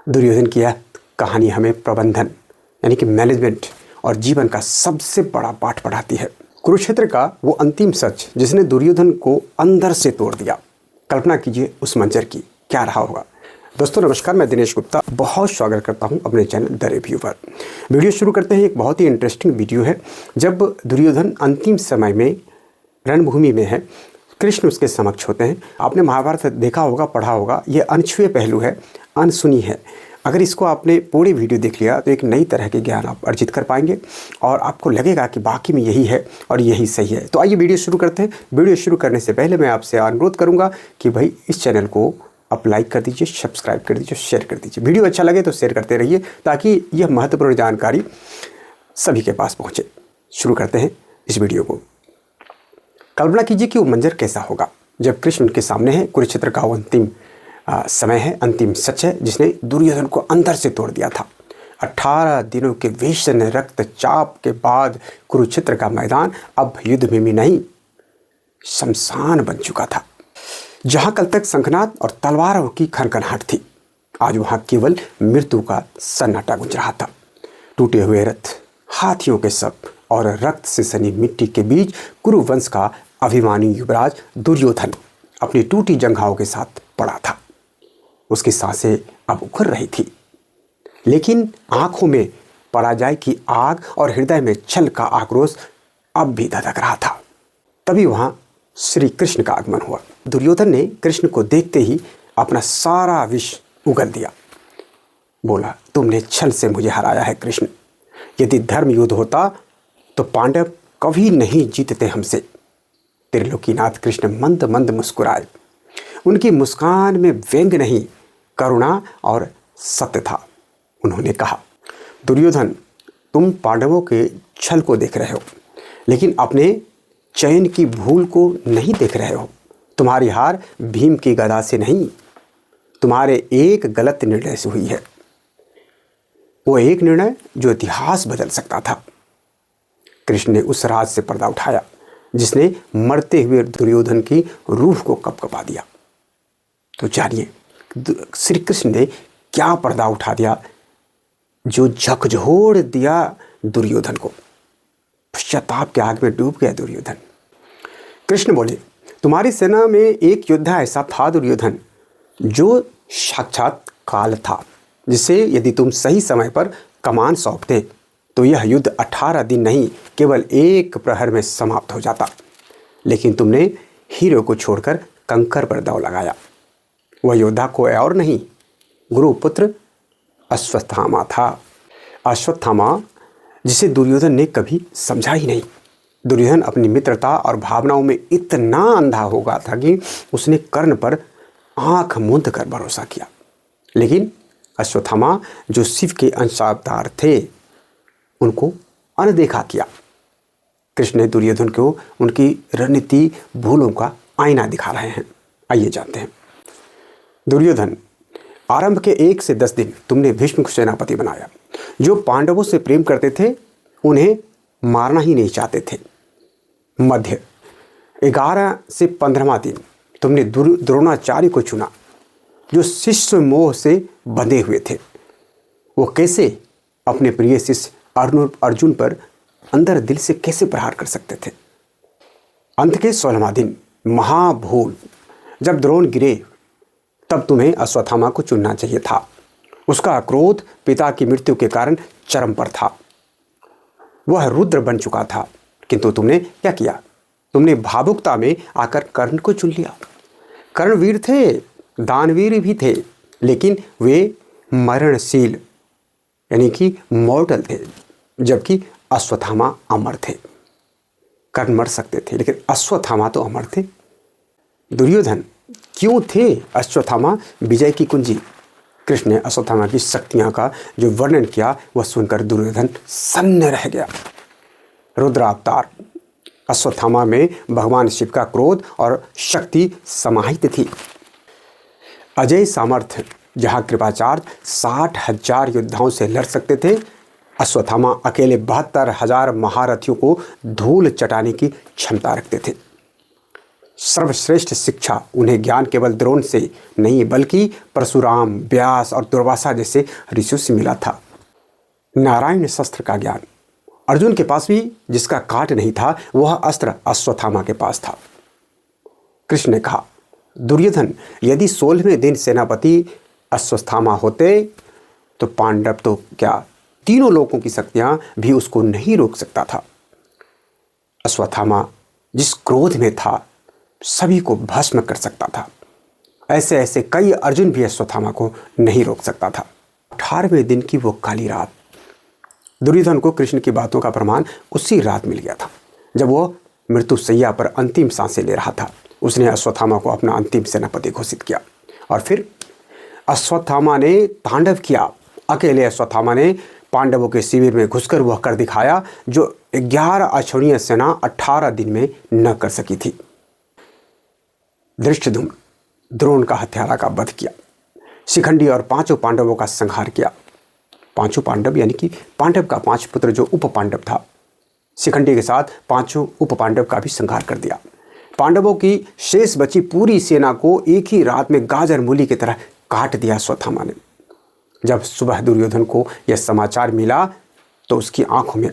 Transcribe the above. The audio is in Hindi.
दुर्योधन की यह कहानी हमें प्रबंधन यानी कि मैनेजमेंट और जीवन का सबसे बड़ा पाठ पढ़ाती है। कुरुक्षेत्र का वो अंतिम सच जिसने दुर्योधन को अंदर से तोड़ दिया। कल्पना कीजिए उस मंजर की, क्या रहा होगा। दोस्तों नमस्कार, मैं दिनेश गुप्ता बहुत स्वागत करता हूं अपने चैनल द रिव्यू पर। वीडियो शुरू करते हैं। एक बहुत ही इंटरेस्टिंग वीडियो है। जब दुर्योधन अंतिम समय में रणभूमि में है, कृष्ण उसके समक्ष होते हैं। आपने महाभारत देखा होगा, पढ़ा होगा। ये अनछुए पहलू है, अनसुनी है। अगर इसको आपने पूरी वीडियो देख लिया तो एक नई तरह के ज्ञान आप अर्जित कर पाएंगे और आपको लगेगा कि बाकी में यही है और यही सही है। तो आइए वीडियो शुरू करते हैं। वीडियो शुरू करने से पहले मैं आपसे अनुरोध करूंगा कि भाई इस चैनल को आप लाइक कर दीजिए, सब्सक्राइब कर दीजिए, शेयर कर दीजिए। वीडियो अच्छा लगे तो शेयर करते रहिए ताकि यह महत्वपूर्ण जानकारी सभी के पास पहुँचे। शुरू करते हैं इस वीडियो को। कल्पना कीजिए कि वो मंजर कैसा होगा जब कृष्ण उनके सामने है। कुरुक्षेत्र का वो अंतिम समय है, अंतिम सच है जिसने दुर्योधन को अंदर से तोड़ दिया था। 18 दिनों के भीषण रक्तचाप के बाद कुरुक्षेत्र का मैदान अब युद्ध भूमि नहीं, शमशान बन चुका था। जहां कल तक शंखनाद और तलवारों की खनखनाहट थी, आज वहां केवल मृत्यु का सन्नाटा गूंज रहा था। टूटे हुए रथ, हाथियों के शव और रक्त से सनी मिट्टी के बीच कुरुवंश का अभिमानी युवराज दुर्योधन अपनी टूटी जंघाओं के साथ पड़ा था। उसकी सांसें अब उखड़ रही थी, लेकिन आंखों में पराजय की आग और हृदय में छल का आक्रोश अब भी धधक रहा था। तभी वहां श्री कृष्ण का आगमन हुआ। दुर्योधन ने कृष्ण को देखते ही अपना सारा विष उगल दिया। बोला, तुमने छल से मुझे हराया है कृष्ण। यदि धर्म युद्ध होता तो पांडव कभी नहीं जीतते हमसे। त्रिलोकीनाथ कृष्ण मंद मंद मुस्कुराए। उनकी मुस्कान में व्यंग नहीं, करुणा और सत्य था। उन्होंने कहा, दुर्योधन, तुम पांडवों के छल को देख रहे हो, लेकिन अपने चयन की भूल को नहीं देख रहे हो। तुम्हारी हार भीम की गदा से नहीं, तुम्हारे एक गलत निर्णय से हुई है। वो एक निर्णय जो इतिहास बदल सकता था। कृष्ण ने उस राज से पर्दा उठाया जिसने मरते हुए दुर्योधन की रूह को कपकपा दिया। तो जानिए श्री कृष्ण ने क्या पर्दा उठा दिया जो झकझोर दिया दुर्योधन को। पश्चाताप के आग में डूब गया दुर्योधन। कृष्ण बोले, तुम्हारी सेना में एक योद्धा ऐसा था दुर्योधन जो साक्षात काल था, जिसे यदि तुम सही समय पर कमान सौंपते तो यह युद्ध 18 दिन नहीं, केवल एक प्रहर में समाप्त हो जाता। लेकिन तुमने हीरो को छोड़कर कंकर पर दांव लगाया। वह योद्धा कोई और नहीं, गुरुपुत्र अश्वत्थामा था। अश्वत्थामा जिसे दुर्योधन ने कभी समझा ही नहीं। दुर्योधन अपनी मित्रता और भावनाओं में इतना अंधा हो गया था कि उसने कर्ण पर आंख मूंद कर भरोसा किया। लेकिन अश्वत्थामा जो शिव के अंशावतार थे, उनको अनदेखा किया। कृष्ण ने दुर्योधन को उनकी रणनीति भूलों का आईना दिखा रहे हैं। आइए जानते हैं। दुर्योधन, आरंभ के 1 से 10 दिन तुमने भीष्म को सेनापति बनाया। जो पांडवों से प्रेम करते थे उन्हें मारना ही नहीं चाहते थे। मध्य 11 से 15वां दिन तुमने द्रोणाचार्य को चुना, जो शिष्य मोह से बंधे हुए थे। वो कैसे अपने प्रिय शिष्य अर्जुन पर अंदर दिल से कैसे प्रहार कर सकते थे। अंत के 16वां दिन महाभूल, जब द्रोण गिरे तब तुम्हें अश्वत्थामा को चुनना चाहिए था। उसका क्रोध पिता की मृत्यु के कारण चरम पर था। वह रुद्र बन चुका था, किंतु तुमने क्या किया? तुमने भावुकता में आकर कर्ण को चुन लिया। कर्ण वीर थे, दानवीर भी थे, लेकिन वे मरणशील यानी कि मॉर्टल थे, जबकि अश्वत्थामा अमर थे। कर्ण मर सकते थे, लेकिन अश्वत्थामा तो अमर थे। दुर्योधन, क्यों थे अश्वत्थामा विजय की कुंजी? कृष्ण ने अश्वत्थामा की शक्तियां का जो वर्णन किया वह सुनकर दुर्योधन सन्न रह गया। रुद्रावतार अश्वत्थामा में भगवान शिव का क्रोध और शक्ति समाहित थी। अजय सामर्थ्य, जहां कृपाचार्य 60,000 योद्धाओं से लड़ सकते थे, अश्वत्थामा अकेले 72,000 महारथियों को धूल चटाने की क्षमता रखते थे। सर्वश्रेष्ठ शिक्षा उन्हें ज्ञान केवल द्रोण से नहीं बल्कि परशुराम, व्यास और दुर्वासा जैसे ऋषियों से मिला था। नारायण शस्त्र का ज्ञान अर्जुन के पास भी जिसका काट नहीं था, वह अस्त्र अश्वत्थामा के पास था। कृष्ण ने कहा, दुर्योधन यदि 16वें दिन सेनापति अश्वत्थामा होते तो पांडव तो क्या, तीनों लोगों की शक्तियां भी उसको नहीं रोक सकता था। अश्वत्थामा जिस क्रोध में था सभी को भस्म कर सकता था। ऐसे ऐसे कई अर्जुन भी अश्वत्थामा को नहीं रोक सकता था। 18वें दिन की वो काली रात, दुर्योधन को कृष्ण की बातों का प्रमाण उसी रात मिल गया था जब वो मृत्युशैया पर अंतिम सांसें ले रहा था। उसने अश्वत्थामा को अपना अंतिम सेनापति घोषित किया और फिर अश्वत्थामा ने तांडव किया। अकेले अश्वत्थामा ने पांडवों के शिविर में घुसकर वह कर दिखाया जो 11 अक्षौहिणी सेना 18 दिन में न कर सकी थी। धृष्टद्युम्न द्रोण का हत्यारा का वध किया, शिखंडी और 5 पांडवों का संहार किया। 5 पांडव यानी कि पांडव का 5 पुत्र जो उप पांडव था, शिखंडी के साथ 5 उप पांडव का भी संहार कर दिया। पांडवों की शेष बची पूरी सेना को एक ही रात में गाजर मूली की तरह काट दिया अश्वत्थामा ने। जब सुबह दुर्योधन को यह समाचार मिला तो उसकी आंखों में